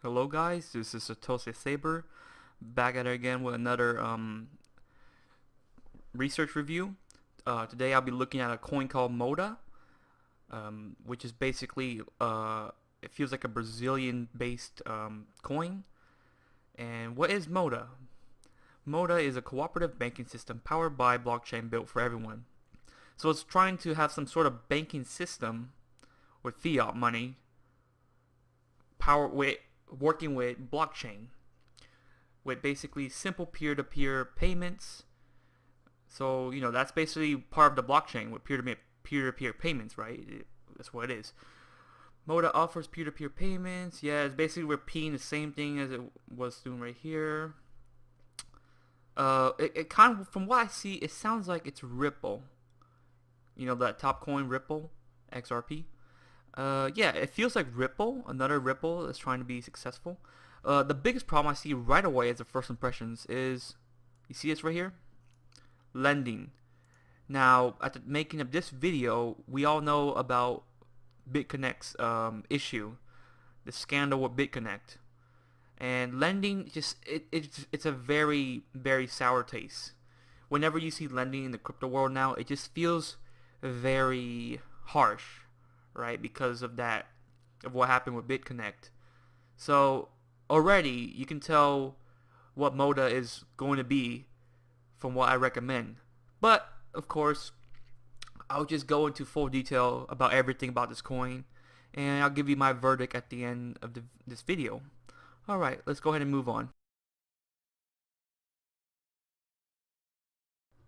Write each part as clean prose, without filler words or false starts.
Hello guys, this is Satoshi Saber, back at it again with another research review. Today I'll be looking at a coin called Moeda, which is basically, it feels like a Brazilian-based coin. And what is Moeda? Moeda is a cooperative banking system powered by blockchain built for everyone. So it's trying to have some sort of banking system with fiat money, working with blockchain, with basically simple peer-to-peer payments. So that's basically part of the blockchain with peer-to-peer payments, right? That's what it is. Moeda offers peer-to-peer payments. Yeah, it's basically repeating the same thing as it was doing right here. It kind of, from what I see, it sounds like it's Ripple. That top coin Ripple, XRP. Yeah, it feels like Ripple, another Ripple that's trying to be successful. The biggest problem I see right away as the first impressions is, you see this right here? Lending. Now, at the making of this video, we all know about BitConnect's issue, the scandal with BitConnect. And lending, it's a very, very sour taste. Whenever you see lending in the crypto world now, it just feels very harsh, right? Because of what happened with BitConnect. So already you can tell what Moeda is going to be from what I recommend. But of course, I'll just go into full detail about everything about this coin, and I'll give you my verdict at the end of this video. Alright, let's go ahead and move on.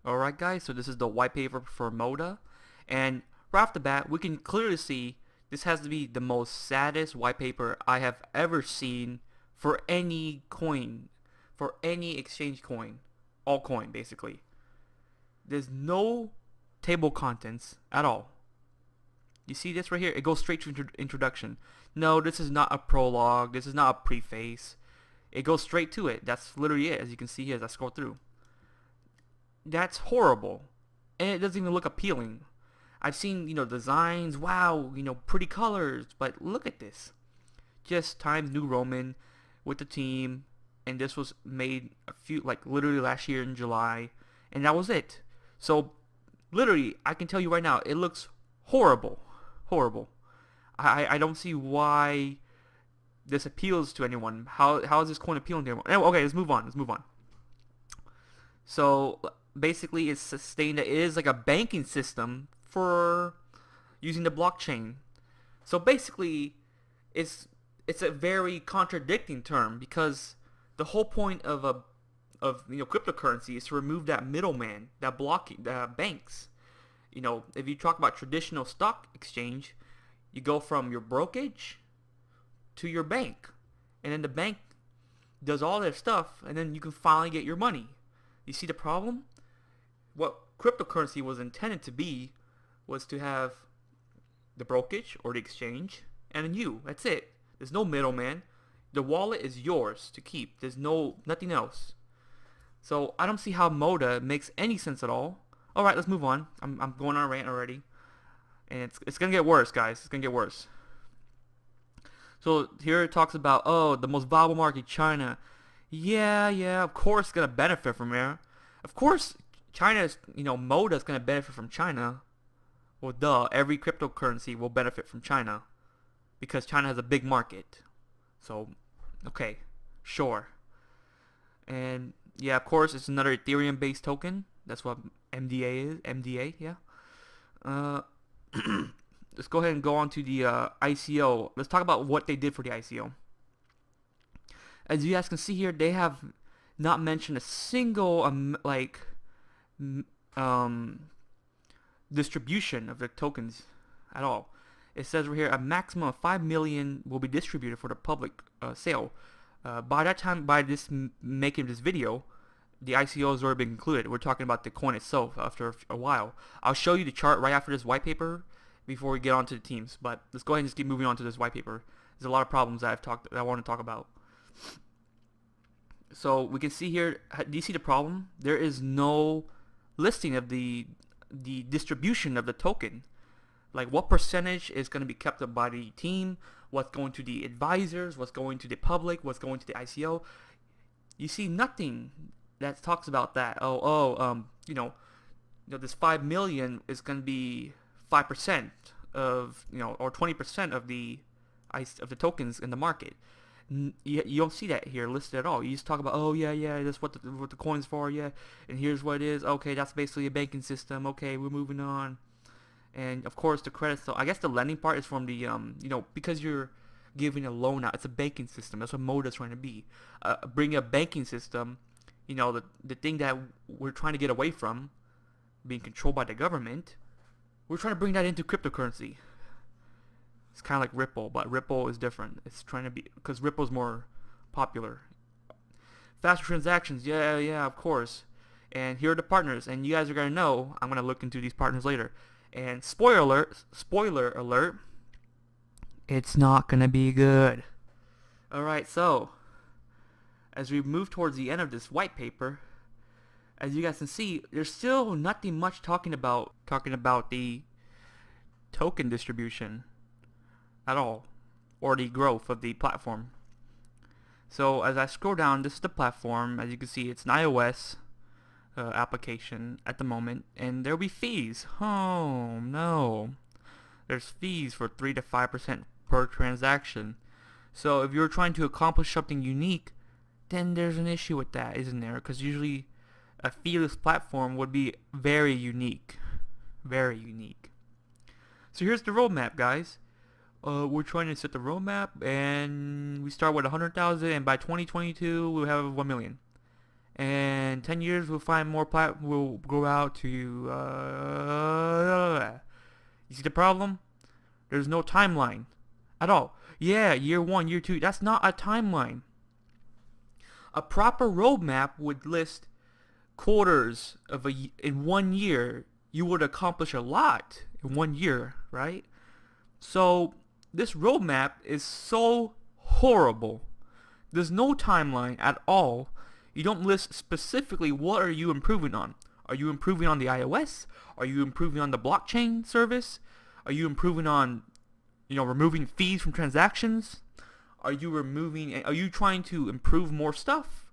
Alright guys, so this is the white paper for Moeda, and right off the bat, we can clearly see this has to be the most saddest white paper I have ever seen for any coin, for any exchange coin, altcoin basically. There's no table contents at all. You see this right here? It goes straight to introduction. No, this is not a prologue. This is not a preface. It goes straight to it. That's literally it, as you can see here as I scroll through. That's horrible. And it doesn't even look appealing. I've seen, designs, wow, pretty colors, but look at this. Just Times New Roman with the team, and this was made literally last year in July, and that was it. So, literally, I can tell you right now, it looks horrible. Horrible. I don't see why this appeals to anyone. How is this coin appealing to anyone? Okay, let's move on. So, basically, it's sustained that it is like a banking system for using the blockchain. So basically, it's a very contradicting term, because the whole point of cryptocurrency is to remove that middleman, that blocking banks. If you talk about traditional stock exchange, you go from your brokerage to your bank, and then the bank does all their stuff, and then you can finally get your money. You see the problem? What cryptocurrency was intended to be was to have the brokerage or the exchange, and then you. That's it. There's no middleman. The wallet is yours to keep. There's nothing else. So I don't see how Moeda makes any sense at all. Alright, let's move on. I'm going on a rant already. And it's gonna get worse, guys. It's gonna get worse. So here it talks about, oh, the most valuable market, China. Yeah, of course it's gonna benefit from there. Of course China's, Moeda is gonna benefit from China. Well, duh, every cryptocurrency will benefit from China, because China has a big market. So, okay, sure. And yeah, of course, it's another Ethereum-based token. That's what MDA is. MDA, yeah. Let's go ahead and go on to the ICO. Let's talk about what they did for the ICO. As you guys can see here, they have not mentioned a single distribution of the tokens at all. It says right here a maximum of 5 million will be distributed for the public sale. By that time, making this video, the ICO has already been concluded. We're talking about the coin itself after a while. I'll show you the chart right after this white paper before we get on to the teams. But let's go ahead and just keep moving on to this white paper. There's a lot of problems that I want to talk about. So we can see here, do you see the problem? There is no listing of the distribution of the token. Like, what percentage is going to be kept up by the team? what's going to the advisors, what's going to the public, what's going to the ICO. You see nothing that talks about that. This 5 million is going to be 5% of, or 20% of the tokens in the market. You don't see that here listed at all. You just talk about, oh yeah, that's what the coin's for, yeah, and here's what it is. Okay, that's basically a banking system. Okay, we're moving on. And of course the credit. So I guess the lending part is from the because you're giving a loan out. It's a banking system. That's what Moeda is trying to be. Bring a banking system. The thing that we're trying to get away from, being controlled by the government. We're trying to bring that into cryptocurrency. It's kind of like Ripple, but Ripple is different. It's trying to be, because Ripple's more popular. Faster transactions, yeah, of course. And here are the partners, and you guys are gonna know. I'm gonna look into these partners later. And spoiler alert, it's not gonna be good. All right, so as we move towards the end of this white paper, as you guys can see, there's still nothing much talking about the token distribution at all, or the growth of the platform. So as I scroll down, this is the platform. As you can see, it's an iOS application at the moment, and there'll be fees. Oh no, there's fees for 3 to 5% per transaction. So if you're trying to accomplish something unique, then there's an issue with that, isn't there? Because usually a feeless platform would be very unique. Very unique. So here's the roadmap, guys. We're trying to set the roadmap, and we start with 100,000, and by 2022 we'll have 1 million. And 10 years we'll find more we'll grow out to you see the problem? There's no timeline at all. Yeah, year 1, year 2, that's not a timeline. A proper roadmap would list quarters of in 1 year. You would accomplish a lot in 1 year, right? So this roadmap is so horrible. There's no timeline at all. You don't list specifically what are you improving on. Are you improving on the iOS? Are you improving on the blockchain service? Are you improving on, removing fees from transactions? Are you trying to improve more stuff?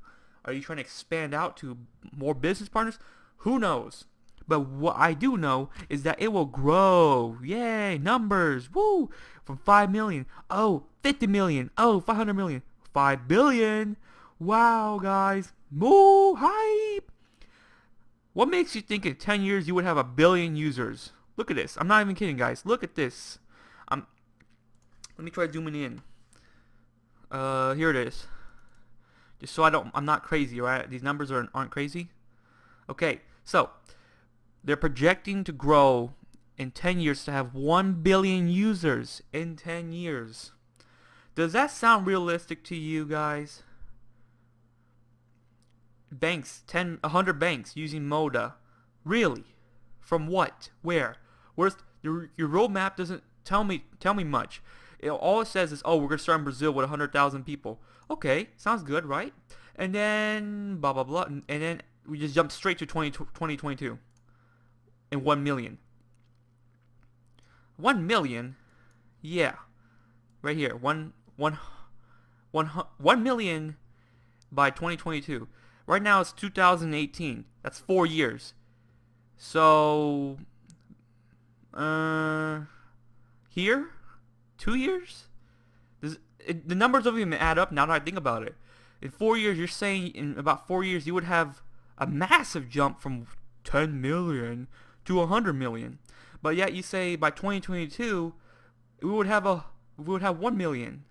Are you trying to expand out to more business partners? Who knows? But what I do know is that it will grow. Yay, numbers. Woo! From 5 million. Oh, 50 million. Oh, 500 million. 5 billion. Wow, guys. Moo hype. What makes you think in 10 years you would have 1 billion users? Look at this. I'm not even kidding, guys. Look at this. Let me try zooming in. Here it is. Just so I'm not crazy, right? These numbers aren't crazy. Okay, so they're projecting to grow in 10 years to have 1 billion users in 10 years. Does that sound realistic to you guys? Banks, 100 banks using Moeda. Really? From what? Where? Where's your roadmap doesn't tell me much. All it says is, oh, we're going to start in Brazil with 100,000 people. Okay, sounds good, right? And then blah blah blah, and then we just jump straight to 2022 and 1 million. 1 million? Yeah. Right here. 1 million by 2022. Right now it's 2018. That's 4 years. So here 2 years? The numbers don't even add up now that I think about it. In 4 years, you're saying in about 4 years you would have a massive jump from 10 million to 100 million. But yet you say by 2022 we would have 1 million.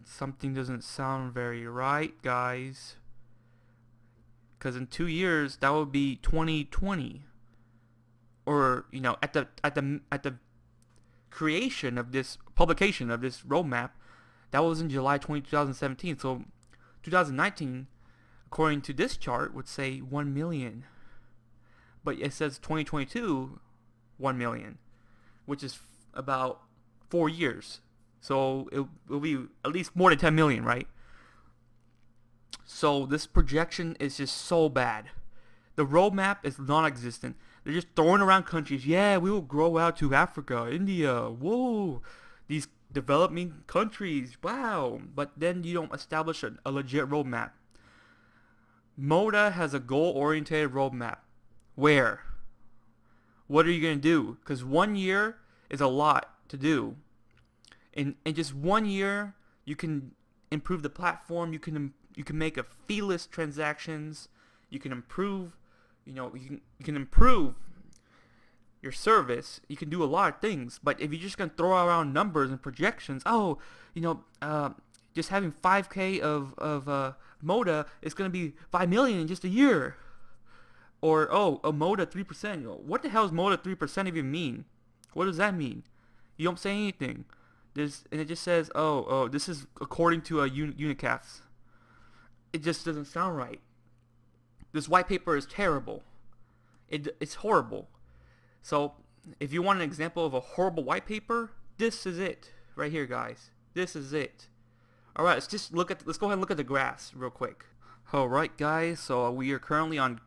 Something doesn't sound very right, guys. Because in 2 years that would be 2020. Or at the creation of this publication of this roadmap, that was in July 2017. So 2019, according to this chart, would say 1 million. But it says 2022, 1 million, which is about 4 years. So it'll be at least more than 10 million, right? So this projection is just so bad. The roadmap is non-existent. They're just throwing around countries. Yeah, we will grow out to Africa, India. Whoa, these developing countries. Wow. But then you don't establish a legit roadmap. Moeda has a goal-oriented roadmap. Where? What are you going to do? Because 1 year is a lot to do. In just 1 year, you can improve the platform. You can make a feeless transactions. You can improve, you can improve your service. You can do a lot of things. But if you're just gonna throw around numbers and projections, just having 5K of Moeda is gonna be 5 million in just a year. Or a Moeda 3%. What the hell does Moeda 3% even mean? What does that mean? You don't say anything. And it just says, this is according to a Unicast. It just doesn't sound right. This white paper is terrible. It's horrible. So, if you want an example of a horrible white paper, this is it right here, guys. This is it. All right, let's go ahead and look at the graphs real quick. All right, guys. So we are currently on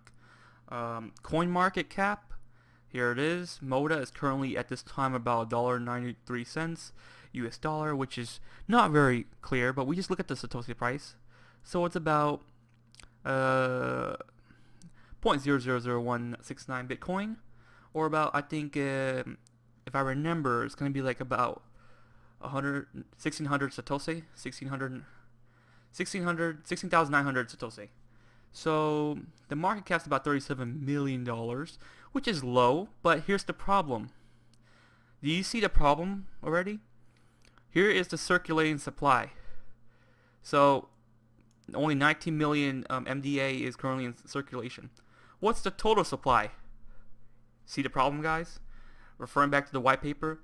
CoinMarketCap. Here it is. Moeda is currently at this time about $1.93 US dollar, which is not very clear, but we just look at the Satoshi price. So it's about 0.000169 Bitcoin, or about, I think, if I remember, it's going to be like about 1600 Satoshi, 16,900 Satoshi. So the market cap's about $37 million, which is low, but here's the problem. Do you see the problem already? Here is the circulating supply. So only 19 million MDA is currently in circulation. What's the total supply? See the problem, guys? Referring back to the white paper,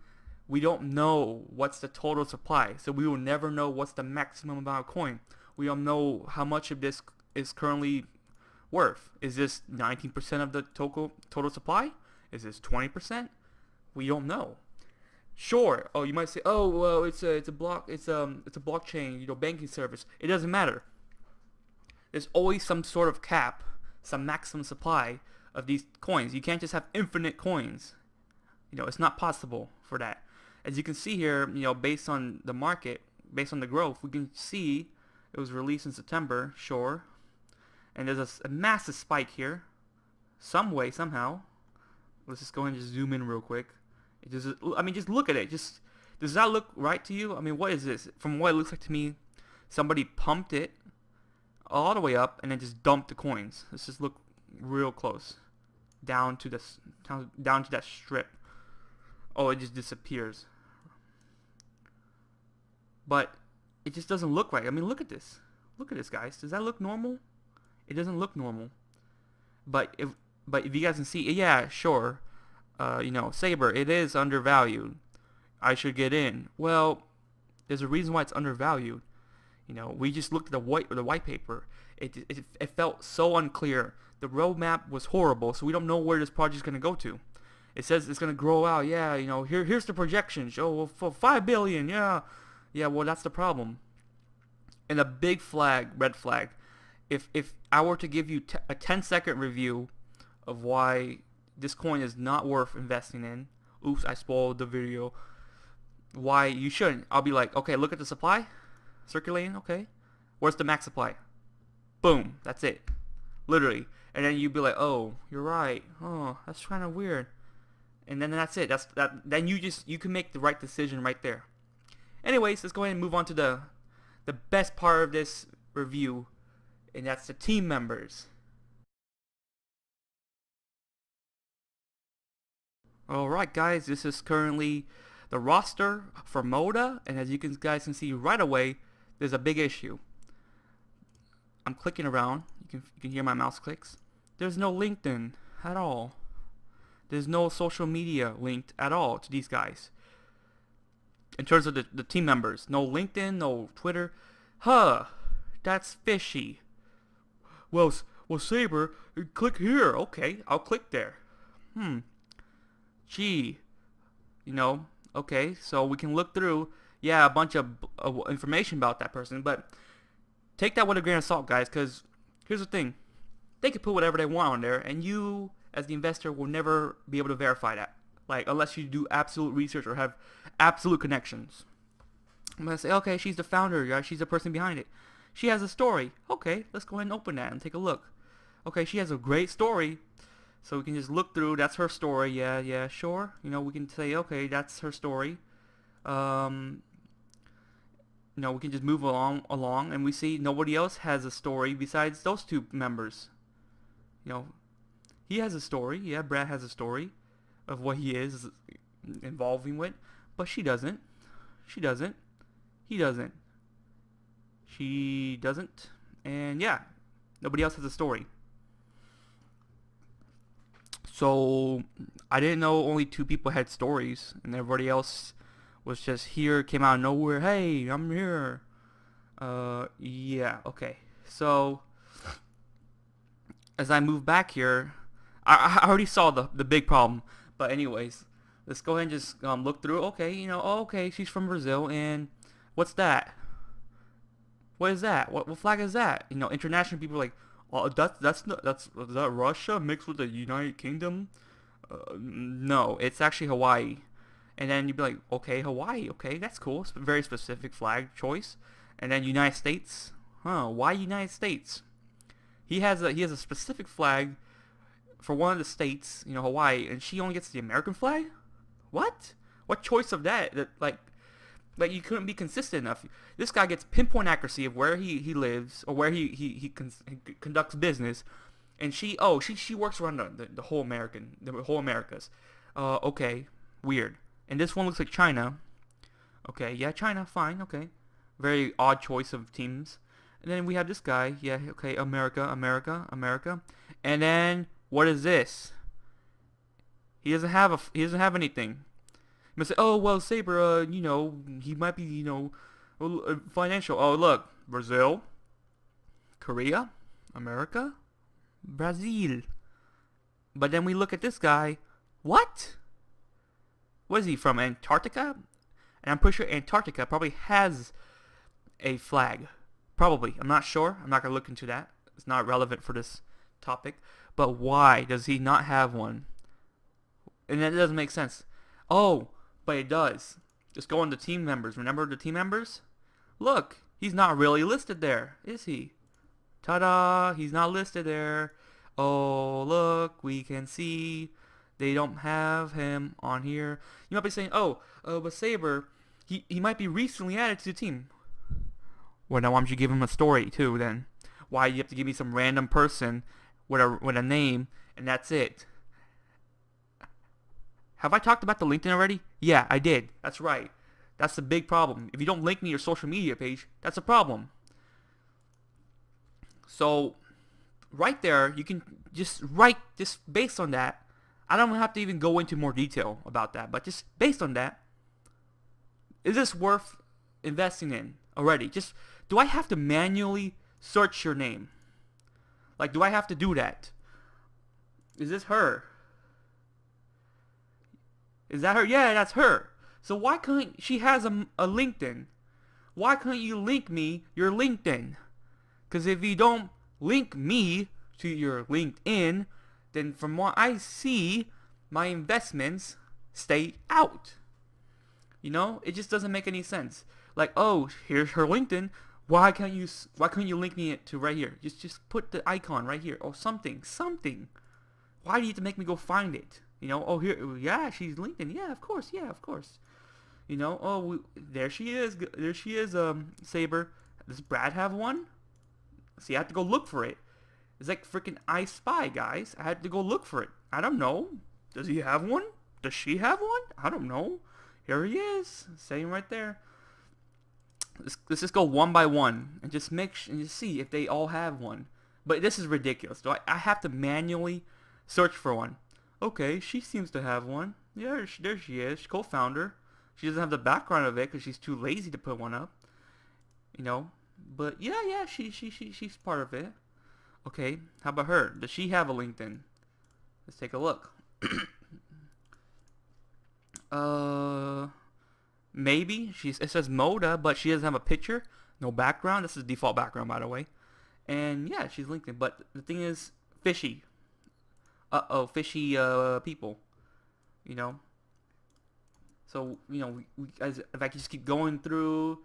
we don't know what's the total supply, so we will never know what's the maximum amount of coin. We don't know how much of this is currently worth. Is this 19% of the total supply? Is this 20%? We don't know. Sure. You might say, well, it's a blockchain, banking service. It doesn't matter. There's always some sort of cap, some maximum supply of these coins. You can't just have infinite coins. It's not possible for that. As you can see here, based on the market, based on the growth, we can see it was released in September, sure. And there's a massive spike here, some way, somehow. Let's just go ahead and just zoom in real quick. Just look at it. Does that look right to you? What is this? From what it looks like to me, somebody pumped it all the way up and then just dumped the coins. Let's just look real close down to that strip. It just disappears. But it just doesn't look right. Look at this. Look at this, guys. Does that look normal? It doesn't look normal. But if you guys can see, yeah, sure. Saber, it is undervalued. I should get in. Well, there's a reason why it's undervalued. We just looked at the white paper. It felt so unclear. The roadmap was horrible, so we don't know where this project is going to go to. It says it's going to grow out. Yeah, here's the projections. For 5 billion. Yeah. Yeah, well, that's the problem. And a big red flag. If I were to give you a 10-second review of why this coin is not worth investing in. Oops, I spoiled the video. Why you shouldn't. I'll be like, okay, look at the supply. Circulating, okay. Where's the max supply? Boom, that's it. Literally. And then you'd be like, oh, you're right. Oh, that's kind of weird. And then that's it. Then you can make the right decision right there. Anyways, let's go ahead and move on to the best part of this review, and that's the team members. Alright guys, this is currently the roster for Moeda, and as you guys can see right away, there's a big issue. I'm clicking around, you can hear my mouse clicks. There's no LinkedIn at all. There's no social media linked at all to these guys. In terms of the team members, no LinkedIn, no Twitter. That's fishy. Well, Saber, click here. Okay, I'll click there. Gee, okay, so we can look through, a bunch of information about that person, but take that with a grain of salt, guys, because here's the thing. They can put whatever they want on there, and you, as the investor, will never be able to verify that. Like, unless you do absolute research or have absolute connections. I'm going to say, okay, she's the founder, yeah, she's the person behind it. She has a story. Okay, let's go ahead and open that and take a look. Okay, she has a great story. So we can just look through, that's her story, yeah, sure. You know, we can say, okay, that's her story. You know, we can just move along, and we see nobody else has a story besides those two members. You know, he has a story, yeah, Brad has a story of what he is involving with, but she doesn't. She doesn't. He doesn't. She doesn't. And yeah, nobody else has a story. So I didn't know only two people had stories, and everybody else was just here, came out of nowhere. Hey, I'm here. Yeah, okay. So as I move back here, I already saw the big problem. But anyways, let's go ahead and just look through. Okay, you know, okay, she's from Brazil, and what's that? What is that? What flag is that? You know, international people are like, oh, that's is that Russia mixed with the United Kingdom? No, it's actually Hawaii. And then you'd be like, okay, Hawaii, okay, that's cool. It's a very specific flag choice. And then United States, why United States? He has a specific flag for one of the states, you know, Hawaii, and she only gets the American flag? What? What choice of that? Like you couldn't be consistent enough. This guy gets pinpoint accuracy of where he lives or where he conducts business, and she works around the whole Americas. Okay, weird. And this one looks like China. Okay, yeah, China, fine, okay. Very odd choice of teams. And then we have this guy, yeah, okay, America. And then what is this? He doesn't have anything. You might say, oh well, Saber, you know, he might be, you know, financial. Oh look, Brazil, Korea, America, Brazil. But then we look at this guy. What? What is he from? Antarctica? And I'm pretty sure Antarctica probably has a flag. Probably. I'm not sure. I'm not going to look into that. It's not relevant for this topic. But why does he not have one? And that doesn't make sense. Oh, but it does. Just go on the team members. Remember the team members? Look, he's not really listed there, is he? Ta-da! He's not listed there. Oh, look, we can see they don't have him on here. You might be saying, oh, but Saber, he might be recently added to the team. Well, now why don't you give him a story too then? Why do you have to give me some random person with a name and that's it? Have I talked about the LinkedIn already? Yeah, I did. That's right. That's the big problem. If you don't link me to your social media page, that's a problem. So, right there, you can just write, just based on that. I don't have to even go into more detail about that, but just based on that, is this worth investing in already? Just, do I have to manually search your name? Like, do I have to do that? Is this her? Is that her? Yeah, that's her. So why couldn't she has a LinkedIn? Why couldn't you link me your LinkedIn? Because if you don't link me to your LinkedIn, then from what I see, my investments stay out. You know, it just doesn't make any sense. Like, oh, here's her LinkedIn. Why couldn't you link me to right here? Just put the icon right here or something. Why do you have to make me go find it? You know, oh here, yeah, she's LinkedIn. Yeah, of course. You know, oh, there she is. Saber. Does Brad have one? See, I have to go look for it. It's like freaking I Spy, guys. I had to go look for it. I don't know. Does he have one? Does she have one? I don't know. Here he is, sitting right there. Let's just go one by one and just see if they all have one. But this is ridiculous. Do I have to manually search for one? Okay, she seems to have one. Yeah, there she is. She's co-founder. She doesn't have the background of it because she's too lazy to put one up. You know, but yeah, she's part of it. Okay, how about her? Does she have a LinkedIn? Let's take a look. Maybe. It says Moeda, but she doesn't have a picture. No background. This is default background, by the way. And yeah, she's LinkedIn. But the thing is, fishy. uh-oh, fishy people, you know. So, if I can just keep going through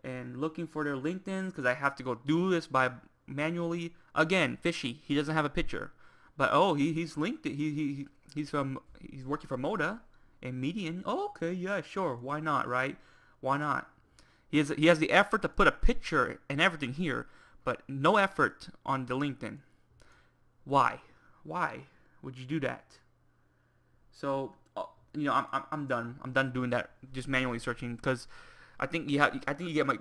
and looking for their LinkedIn, because I have to go do this by manually. Again, fishy. He doesn't have a picture, but oh, he's linked. He's working for Moeda and Median. Oh, okay, yeah, sure. Why not, right? Why not? He has the effort to put a picture and everything here, but no effort on the LinkedIn. Why? Why would you do that? So, I'm done. I'm done doing that. Just manually searching because I think you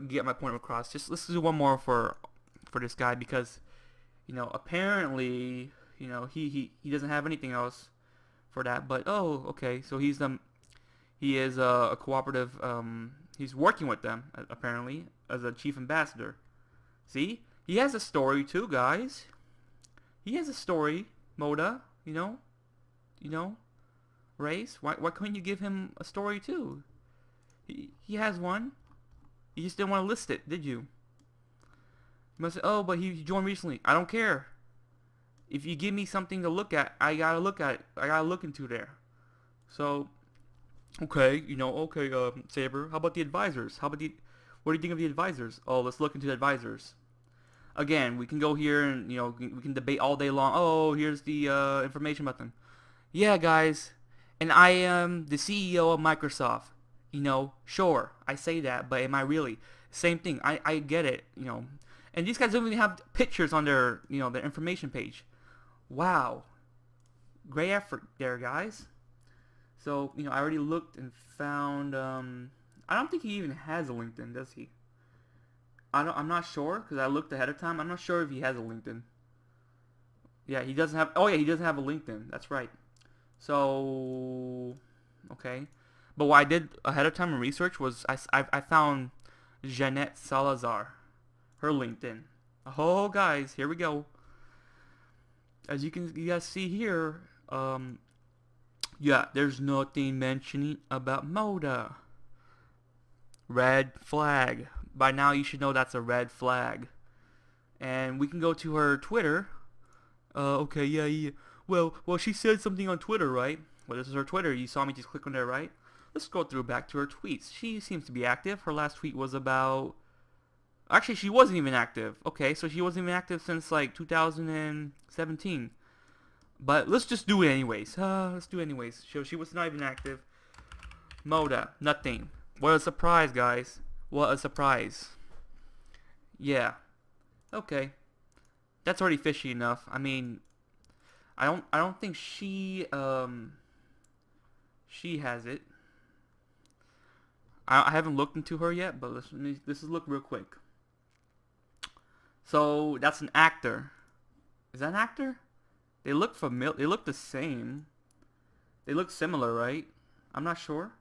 get my point across. Just let's do one more for this guy because apparently he doesn't have anything else for that. But oh, okay. So he is a cooperative. He's working with them apparently as a chief ambassador. See, he has a story too, guys. He has a story, Moda. You know, Race. Why couldn't you give him a story too? He has one. You just didn't want to list it, did you? You must say, oh, but he joined recently. I don't care. If you give me something to look at, I gotta look at it. I gotta look into there. So, okay, Saber. How about the advisors? What do you think of the advisors? Oh, let's look into the advisors. Again, we can go here and we can debate all day long. Oh, here's the information about them. Yeah, guys, and I am the CEO of Microsoft. Sure, I say that, but am I really? Same thing. I get it. And these guys don't even have pictures on their information page. Wow, great effort there, guys. So I already looked and found. I don't think he even has a LinkedIn, does he? I'm not sure because I looked ahead of time. I'm not sure if he has a LinkedIn. Yeah, he doesn't have. Oh yeah, he doesn't have a LinkedIn. That's right. So okay, but what I did ahead of time in research was I found Jeanette Salazar, her LinkedIn. Oh guys, here we go. As you guys see here, yeah, there's nothing mentioning about Moda. Red flag. By now you should know that's a red flag. And we can go to her Twitter. Okay, yeah. Well, she said something on Twitter, right? Well, this is her Twitter. You saw me just click on there, right? Let's go through back to her tweets. She seems to be active. Her last tweet was about... Actually, she wasn't even active. Okay, so she wasn't even active since, 2017. But let's just do it anyways. Let's do it anyways. So she was not even active. Moda, nothing. What a surprise, guys. What a surprise. Yeah. Okay. That's already fishy enough. I mean, I don't think she has it. I haven't looked into her yet, but let's look real quick. So that's an actor. Is that an actor? They look familiar. They look the same. They look similar, right? I'm not sure.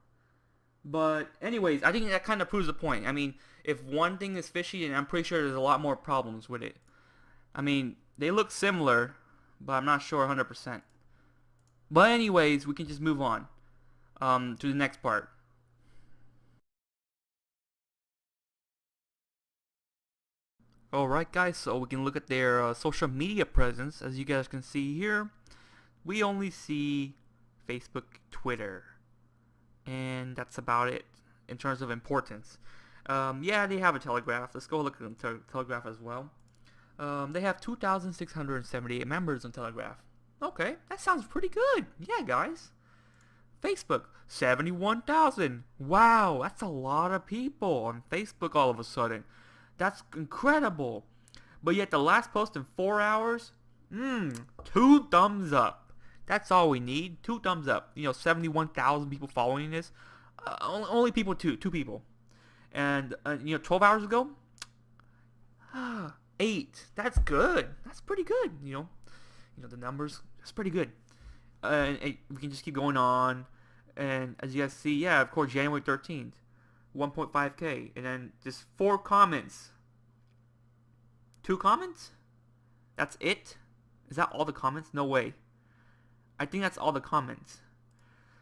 But anyways, I think that kind of proves the point. I mean, if one thing is fishy, and I'm pretty sure there's a lot more problems with it. I mean, they look similar, but I'm not sure 100%. But anyways, we can just move on to the next part. Alright guys, so we can look at their social media presence. As you guys can see here, we only see Facebook, Twitter, and that's about it in terms of importance. Yeah, they have a Telegraph. Let's go look at the Telegraph as well. They have 2,678 members on Telegraph. Okay, that sounds pretty good. Yeah, guys. Facebook, 71,000. Wow, that's a lot of people on Facebook all of a sudden. That's incredible. But yet the last post in 4 hours, 2 thumbs up. That's all we need. 2 thumbs up. 71,000 people following this. Only two people. And 12 hours ago, 8. That's good. That's pretty good. The numbers. That's pretty good. And we can just keep going on. And as you guys see, yeah, of course, January 13th. 1.5k, and then just 4 comments. 2 comments? That's it? Is that all the comments? No way. I think that's all the comments.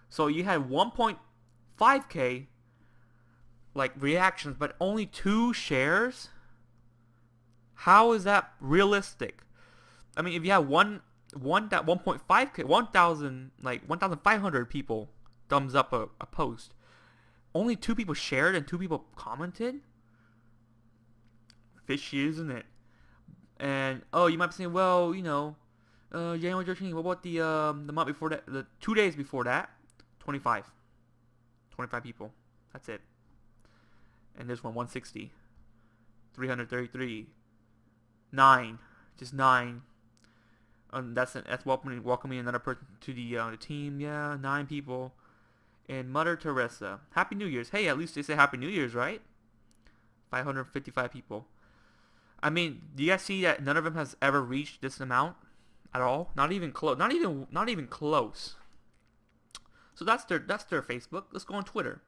So you had 1.5k reactions, but only 2 shares? How is that realistic? I mean, if you have one 1.5k, 1,000, like 1,500 people thumbs up a post. Only 2 people shared and 2 people commented. Fishy, isn't it? And you might be saying, well, January 13th. What about the month before that? The 2 days before that, 25 people. That's it. And this one, 160, 333, 9, just 9. That's welcoming another person to the team. Yeah, 9 people. And Mother Teresa, Happy New Year's. Hey, at least they say Happy New Year's, right? 555 people. I mean, do you guys see that none of them has ever reached this amount at all? Not even close. Not even close. So that's their Facebook. Let's go on Twitter.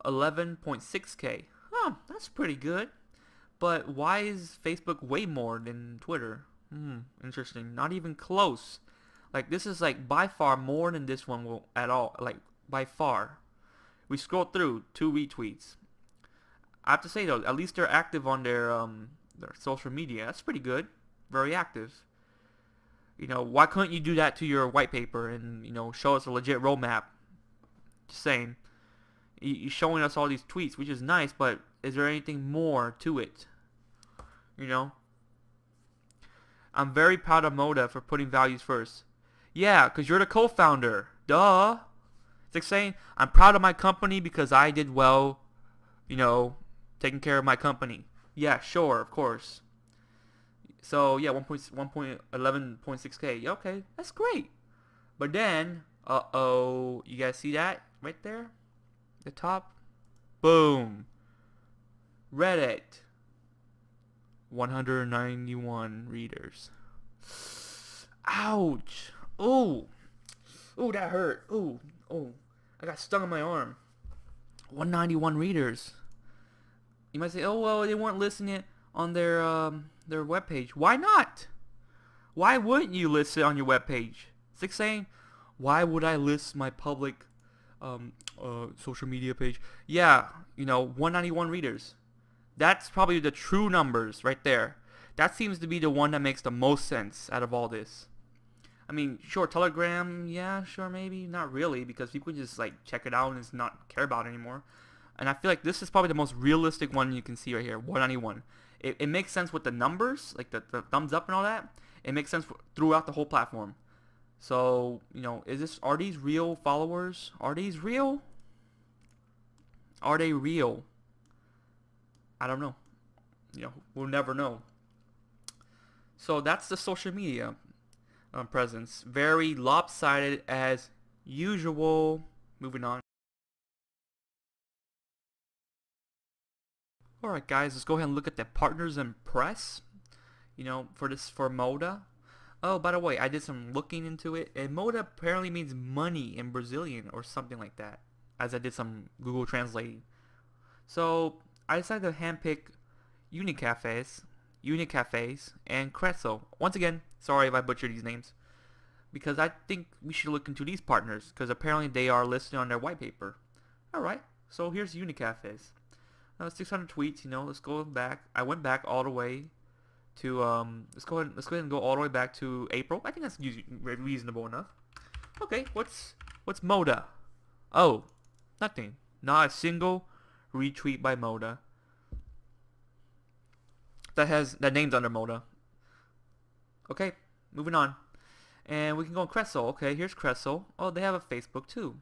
11.6k. Oh, that's pretty good. But why is Facebook way more than Twitter? Interesting. Not even close. Like, this is like by far more than this one will at all. Like, by far. We scroll through 2 retweets. I have to say though, at least they're active on their social media. That's pretty good. Very active. Why couldn't you do that to your white paper and show us a legit roadmap? Just saying. You're showing us all these tweets, which is nice, but is there anything more to it? I'm very proud of Moeda for putting values first. Yeah, because you're the co-founder. Duh. It's like saying, I'm proud of my company because I did well, taking care of my company. Yeah, sure, of course. So, yeah, 11.6k. Okay, that's great. But then, you guys see that right there? The top? Boom. Reddit. 191 readers. Ouch. Ooh. Ooh, that hurt. Ooh. Oh. I got stung on my arm. 191 readers. You might say, oh, well, they weren't listening on their webpage. Why not? Why wouldn't you list it on your webpage? It's like saying, why would I list my public social media page? Yeah, 191 readers. That's probably the true numbers right there. That seems to be the one that makes the most sense out of all this. I mean, sure, Telegram, yeah, sure, maybe. Not really, because people just, check it out and just not care about it anymore. And I feel like this is probably the most realistic one you can see right here, 191. It makes sense with the numbers, like the thumbs up and all that. It makes sense throughout the whole platform. So, are these real followers? Are these real? Are they real? I don't know. We'll never know. So that's the social media presence. Very lopsided as usual. Moving on. Alright guys, let's go ahead and look at the partners and press. For Moeda. Oh, by the way, I did some looking into it. And Moeda apparently means money in Brazilian or something like that. As I did some Google translating. So I decided to handpick Unicafes, and Cresco. Once again, sorry if I butchered these names. Because I think we should look into these partners. Because apparently they are listed on their white paper. Alright, so here's Unicafes. 600 tweets, let's go back. I went back all the way to, let's go ahead and go all the way back to April. I think that's reasonable enough. Okay, what's Moeda? Oh, nothing. Not a single retweet by Moeda. That name's under Moeda. Okay, moving on. And we can go on Cresco. Okay, here's Cresco. Oh, they have a Facebook too.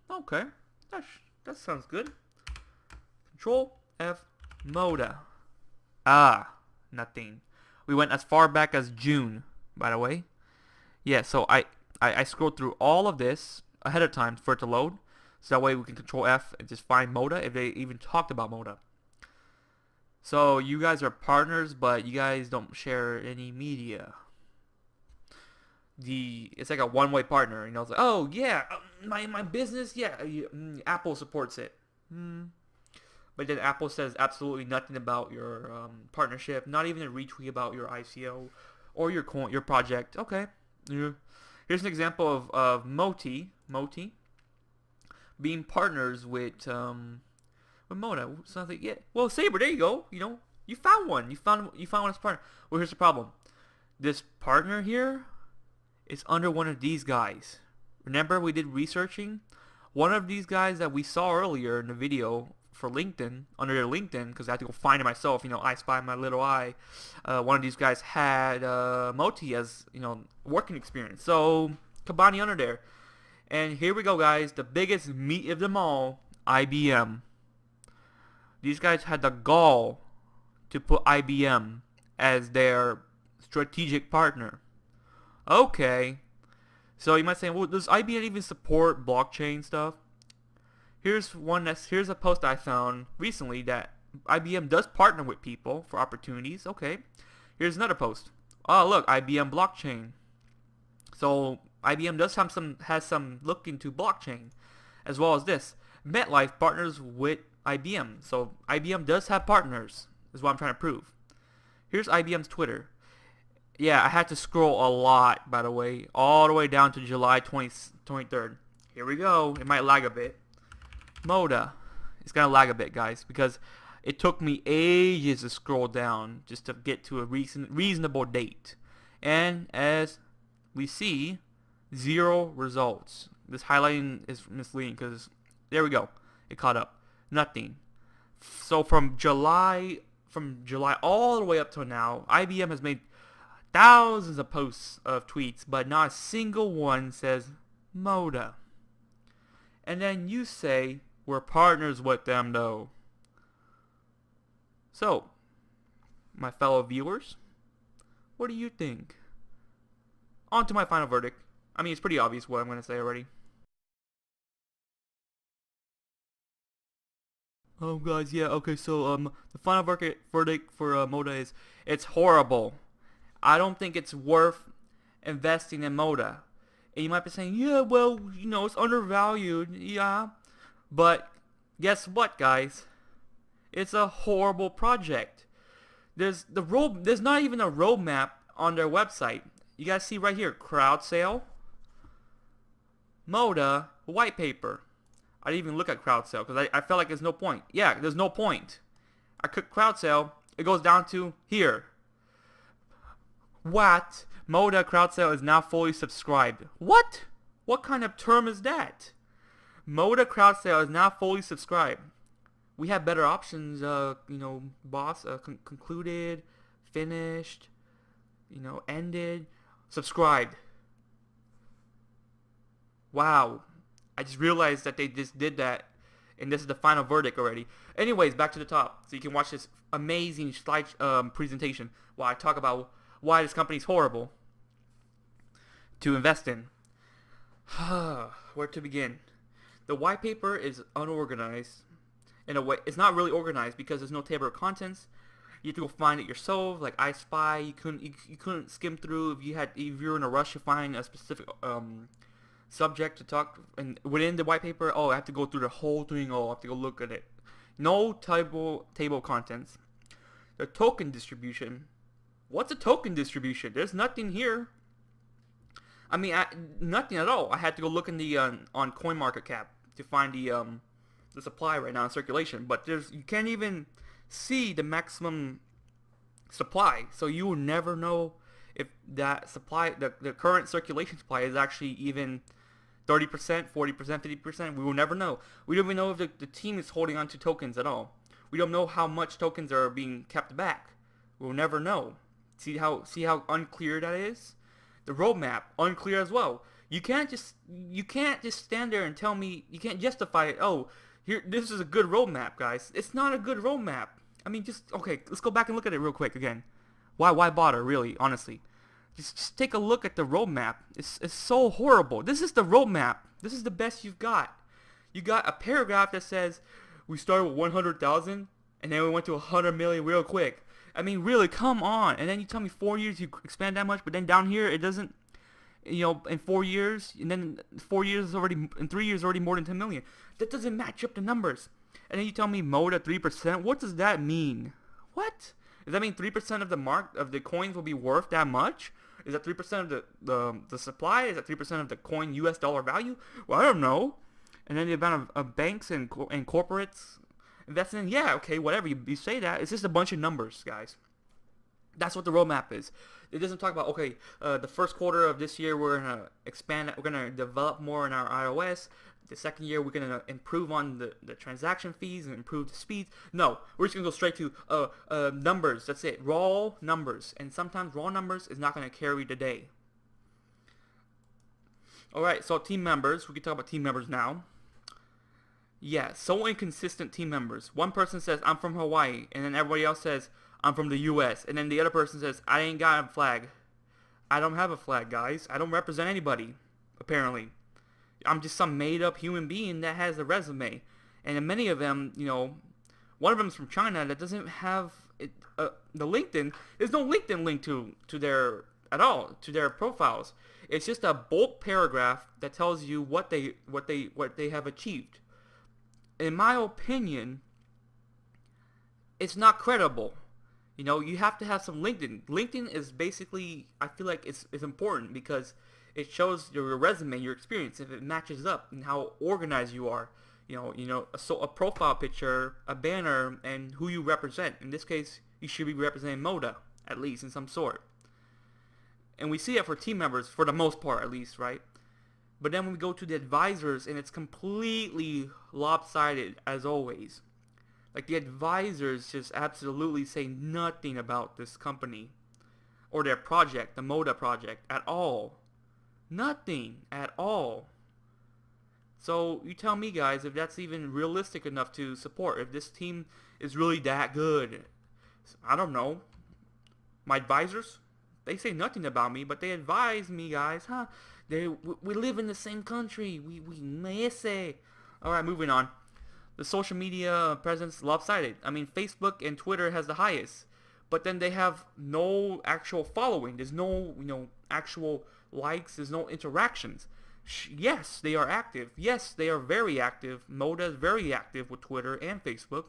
Okay, that sounds good. Control F Moeda. Ah, nothing. We went as far back as June, by the way. Yeah, so I scrolled through all of this ahead of time for it to load. So that way we can Control F and just find Moeda if they even talked about Moeda. So you guys are partners, but you guys don't share any media. It's like a one-way partner. It's like, oh yeah, my business, yeah, Apple supports it. But then Apple says absolutely nothing about your partnership, not even a retweet about your ICO or your project. Okay, here's an example of Moti being partners with Moeda. So I think, yeah, well, Saber, there you go. You found one. You found one as partner. Well, here's the problem. This partner here is under one of these guys. Remember we did researching? One of these guys that we saw earlier in the video for LinkedIn, under their LinkedIn, because I had to go find it myself, I spy my little eye. One of these guys had Moti as, working experience. So, Kabani under there. And here we go, guys. The biggest meat of them all, IBM. These guys had the gall to put IBM as their strategic partner. Okay. So you might say, well, does IBM even support blockchain stuff? Here's a post I found recently that IBM does partner with people for opportunities. Okay. Here's another post. Oh, look, IBM blockchain. So IBM does has some look into blockchain, as well as this. MetLife partners with IBM. So IBM does have partners, is what I'm trying to prove. Here's IBM's Twitter. Yeah, I had to scroll a lot, by the way, all the way down to July 23rd. Here we go. It might lag a bit. Moeda. It's going to lag a bit, guys, because it took me ages to scroll down just to get to a reasonable date. And as we see, 0 results. This highlighting is misleading because there we go. It caught up. Nothing. So from July all the way up till now, IBM has made thousands of posts of tweets, but not a single one says Moeda. And then you say we're partners with them though. So, my fellow viewers, what do you think? On to my final verdict. I mean, it's pretty obvious what I'm going to say already. Oh, guys, yeah, okay, so, the final verdict for Moeda is, it's horrible. I don't think it's worth investing in Moeda. And you might be saying, yeah, well, it's undervalued, yeah. But, guess what, guys? It's a horrible project. There's not even a roadmap on their website. You guys see right here, crowd sale, Moeda, white paper. I didn't even look at crowd sale because I felt like there's no point. Yeah, there's no point. I click crowd sale, it goes down to here. What? Moeda crowd sale is now fully subscribed. What? What kind of term is that? Moeda crowd sale is now fully subscribed. We have better options, boss, concluded, finished, ended, subscribed. Wow. I just realized that they just did that, and this is the final verdict already. Anyways, back to the top, so you can watch this amazing slide presentation while I talk about why this company is horrible to invest in. Where to begin? The white paper is unorganized. In a way, it's not really organized because there's no table of contents. You have to go find it yourself. Like I Spy, you couldn't skim through if you're in a rush to find a specific subject to talk. And within the white paper, I have to go through the whole thing. I have to go look at it. No table of contents. The token distribution. What's a token distribution? There's nothing here. I mean, nothing at all. I had to go look in the on CoinMarketCap to find the supply right now in circulation, but you can't even see the maximum supply, so you will never know if that supply, the current circulation supply is actually even 30%, 40%, 50%. We will never know. We don't even know if the team is holding on to tokens at all. We don't know how much tokens are being kept back. We'll never know. See how unclear that is? The roadmap, unclear as well. You can't just stand there and tell me, you can't justify it. Oh, here, this is a good roadmap, guys. It's not a good roadmap. I mean, okay, let's go back and look at it real quick again. Why bother, really, honestly? Just take a look at the roadmap. It's so horrible. This is the roadmap. This is the best you've got. You got a paragraph that says, we started with 100,000, and then we went to 100 million real quick. I mean, really, come on. And then you tell me 4 years you expand that much, but then down here it doesn't, in 4 years, and then 4 years is already, in 3 years already more than 10 million. That doesn't match up the numbers. And then you tell me Moeda 3%. What does that mean? What? Does that mean 3% of the coins will be worth that much? Is that 3% of the supply? Is that 3% of the coin US dollar value? Well, I don't know. And then the amount of banks and corporates investing in, yeah, okay, whatever, you say that. It's just a bunch of numbers, guys. That's what the roadmap is. It doesn't talk about, okay, the first quarter of this year we're gonna expand, we're gonna develop more in our iOS. The second year we're gonna improve on the transaction fees and improve the speeds. No, we're just gonna go straight to numbers. That's it, raw numbers. And sometimes raw numbers is not gonna carry the day. All right, so team members. We can talk about team members now. Yeah, so inconsistent team members. One person says, I'm from Hawaii, and then everybody else says, I'm from the U.S., and then the other person says, I ain't got a flag. I don't have a flag, guys. I don't represent anybody, apparently. I'm just some made-up human being that has a resume. And many of them, one of them is from China that doesn't have the LinkedIn. There's no LinkedIn link to their, at all, to their profiles. It's just a bulk paragraph that tells you what they have achieved. In my opinion, it's not credible. You have to have some LinkedIn. LinkedIn is basically, I feel like it's important because it shows your resume, your experience, if it matches up and how organized you are. A profile picture, a banner, and who you represent. In this case, you should be representing Moeda, at least in some sort. And we see it for team members, for the most part at least, right? But then when we go to the advisors, and it's completely lopsided as always. Like the advisors just absolutely say nothing about this company or their project, the Moeda project, at all. Nothing at all. So you tell me, guys, if that's even realistic enough to support. If this team is really that good. I don't know. My advisors, they say nothing about me, but they advise me, guys, huh? We live in the same country. We may say. Alright, moving on. The social media presence lopsided. I mean, Facebook and Twitter has the highest. But then they have no actual following. There's no, actual likes. There's no interactions. Yes, they are active. Yes, they are very active. Moeda is very active with Twitter and Facebook.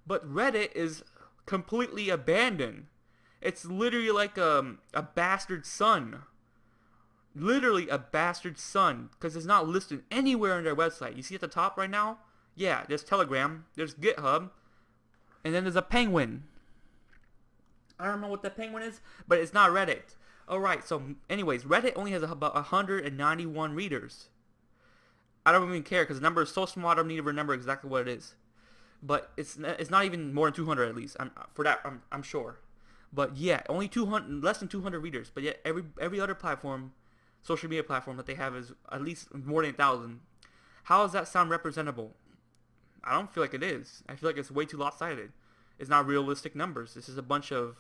But Reddit is completely abandoned. It's literally like a bastard son. Literally a bastard son, because it's not listed anywhere on their website. You see at the top right now? Yeah, there's Telegram, there's GitHub, and then there's a penguin. I don't know what that penguin is, but it's not Reddit. Alright, so anyways, Reddit only has about 191 readers. I don't even care, because the number is so small I don't need to remember exactly what it is. But it's not even more than 200 at least. I'm sure. But yeah, only 200, less than 200 readers. But yet every other platform, social media platform that they have is at least more than 1,000. How does that sound representable? I don't feel like it is. I feel like it's way too lopsided. It's not realistic numbers. This is a bunch of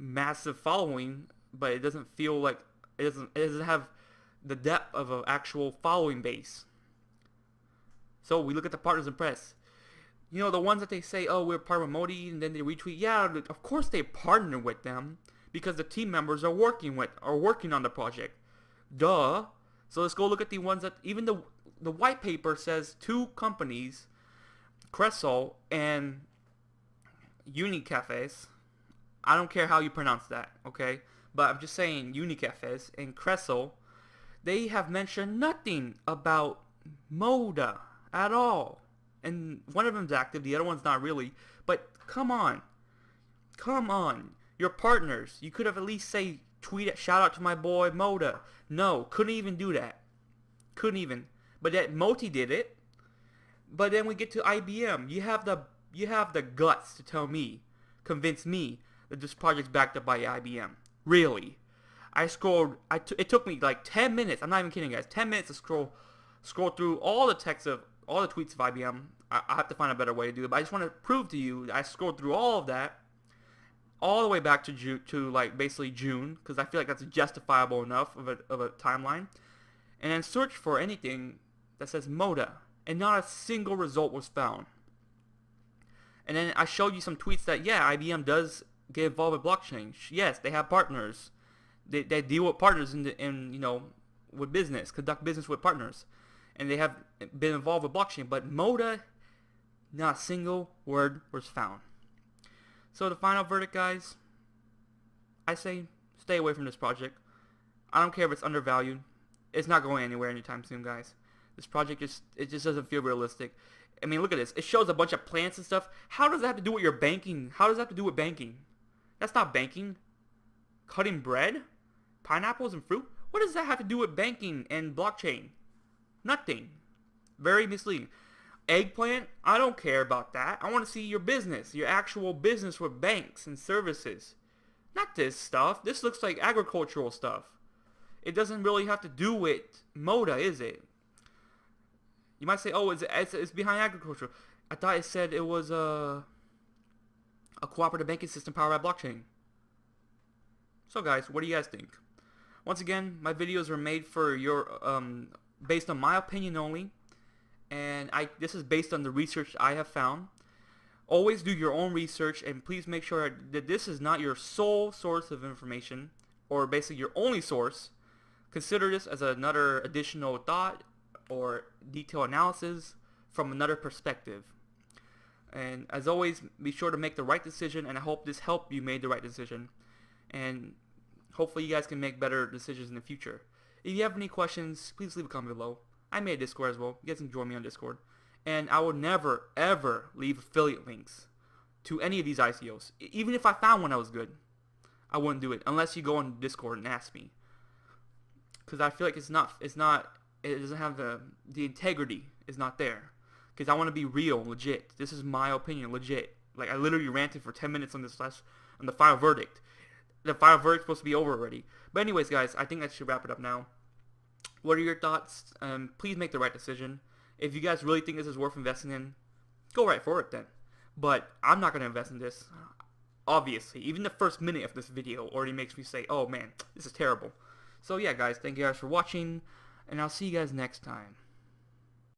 massive following, but it doesn't feel like it doesn't have the depth of an actual following base. So we look at the partners and press. The ones that they say, oh, we're part of Modi, and then they retweet. Yeah, of course they partner with them because the team members are working on the project. Duh. So let's go look at the ones that even the white paper says 2 companies, Cressol and Unicafes. I don't care how you pronounce that, okay? But I'm just saying Unicafes and Cressol, they have mentioned nothing about Moeda at all. And one of them's active, the other one's not really. But come on. You're partners. You could have at least tweet it, shout out to my boy Moeda. No, couldn't even do that. Couldn't even. But that Moti did it. But then we get to IBM. You have the guts to convince me that this project's backed up by IBM. Really. It took me like 10 minutes. I'm not even kidding, guys. 10 minutes to scroll through all the text of all the tweets of IBM. I have to find a better way to do it, but I just want to prove to you that I scrolled through all of that, all the way back to like basically June, because I feel like that's justifiable enough of a timeline, and then search for anything that says Moeda, and not a single result was found. And then I showed you some tweets that IBM does get involved with blockchain. Yes, they have partners. They deal with partners with business, conduct business with partners. And they have been involved with blockchain, but Moeda, not a single word was found. So the final verdict, guys, I say stay away from this project. I don't care if it's undervalued. It's not going anywhere anytime soon, guys. This project just doesn't feel realistic. I mean, look at this. It shows a bunch of plants and stuff. How does that have to do with your banking? How does that have to do with banking? That's not banking. Cutting bread? Pineapples and fruit? What does that have to do with banking and blockchain? Nothing. Very misleading. Eggplant? I don't care about that. I want to see your business. Your actual business with banks and services. Not this stuff. This looks like agricultural stuff. It doesn't really have to do with Moeda, is it? You might say, oh, it's behind agriculture. I thought it said it was a cooperative banking system powered by blockchain. So guys, what do you guys think? Once again, my videos are made for your based on my opinion only, and this is based on the research I have found. Always do your own research, and please make sure that this is not your sole source of information, or basically your only source. Consider this as another additional thought or detailed analysis from another perspective. And as always, be sure to make the right decision, and I hope this helped you make the right decision. And hopefully you guys can make better decisions in the future. If you have any questions, please leave a comment below. I made a Discord as well. You guys can join me on Discord. And I will never, ever leave affiliate links to any of these ICOs. Even if I found one that was good, I wouldn't do it unless you go on Discord and ask me. Because I feel like it doesn't have the integrity is not there. Because I want to be real, legit. This is my opinion, legit. Like, I literally ranted for 10 minutes on on the final verdict. The final verdict's supposed to be over already. But anyways, guys, I think I should wrap it up now. What are your thoughts? Please make the right decision. If you guys really think this is worth investing in, go right for it then. But I'm not going to invest in this. Obviously, even the first minute of this video already makes me say, oh man, this is terrible. So yeah, guys, thank you guys for watching, and I'll see you guys next time.